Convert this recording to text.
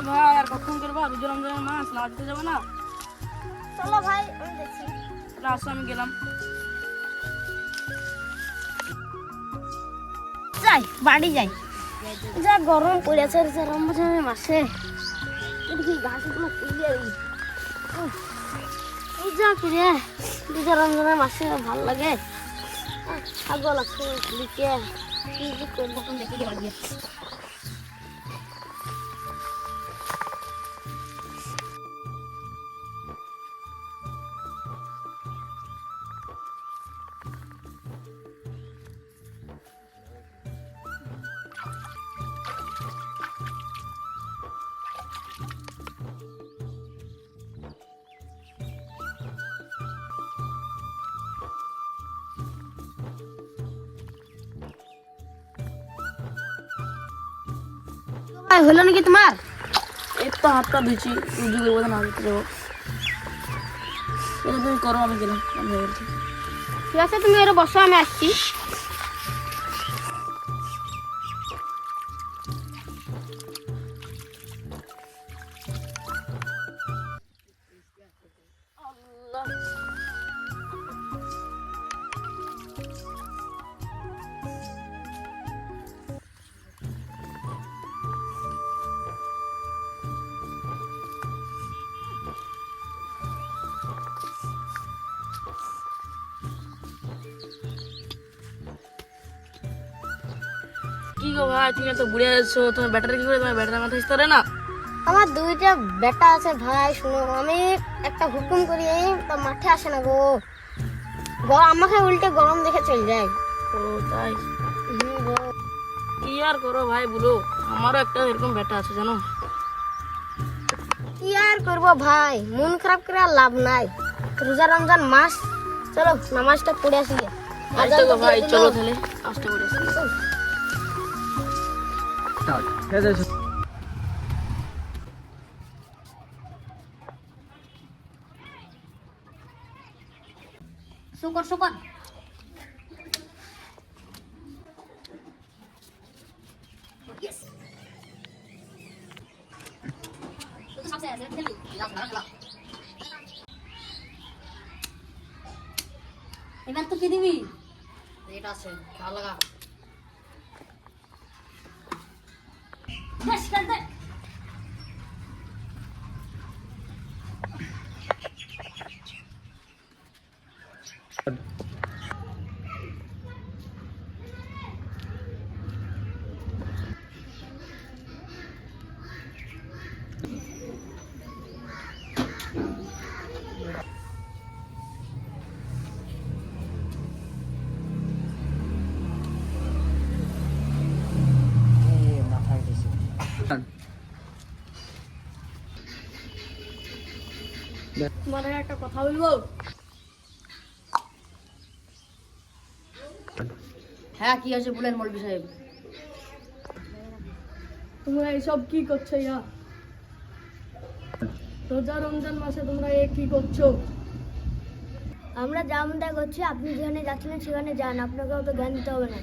ভাই আর কখন করবো? রোজা রমজানের মাস, নামাজ পড়তে যাবে না? চলো ভাই, আমি দেখছি। আসো, আমি গেলাম। যাই, বাড়ি যাই। যা গরম পড়েছে রমজানের মাসে, এদিকে ঘাসগুলো তুলে যা করে রোজা রমজানের মাসে ভালো লাগে। ছাগল লাগছে লিখে দেখে দেওয়া গিয়ে হলো নাকি তোমার? এই তো হাতটা ধুচ্ছি, রুজু করবো না, নামাজ পড়তে যাবো। তুমি করো, আমি গেলাম। ঠিক আছে, তুমি এর বসো, আমি আসছি। কি গো ভাই, তুমি এত ঘুরে আসছো, তোমার ব্যাটারি কি করে? তোমার ব্যাটারি মাথা ইস্তারে না? আমার দুইটা বেটা আছে ভাই, শুনো, আমি একটা হুকুম করি তা মাঠে আসে না গো। আমাকে উল্টে গরম দেখে চলে যায়। ও তাই? গো। কি আর করো ভাই, বলো, আমারও একটা এরকম ব্যাটা আছে জানো। কি আর করবো ভাই, মন খারাপ করে আর লাভ নাই। রোজা রমজান মাস, চলো নামাজটা পড়ে আসি। আচ্ছা গো ভাই, চলো তাহলে আসতে পড়ে আসি। শুকর শুকর এবার তো কি দিবি? এটা আছে, ভালো লাগা। বেশ কর দে। তোমার একটা কথা বলবো? হ্যাঁ, কি আছে বলেন মৌলভী সাহেব। তোমরা এইসব কি করছো? ইয়া রোজা রমজান মাসে তোমরা কি করছো? আমরা যা মন তাই করছি, আপনি যেখানে যাচ্ছিলেন সেখানে যান, আপনাকেও তো জ্ঞান দিতে হবে না।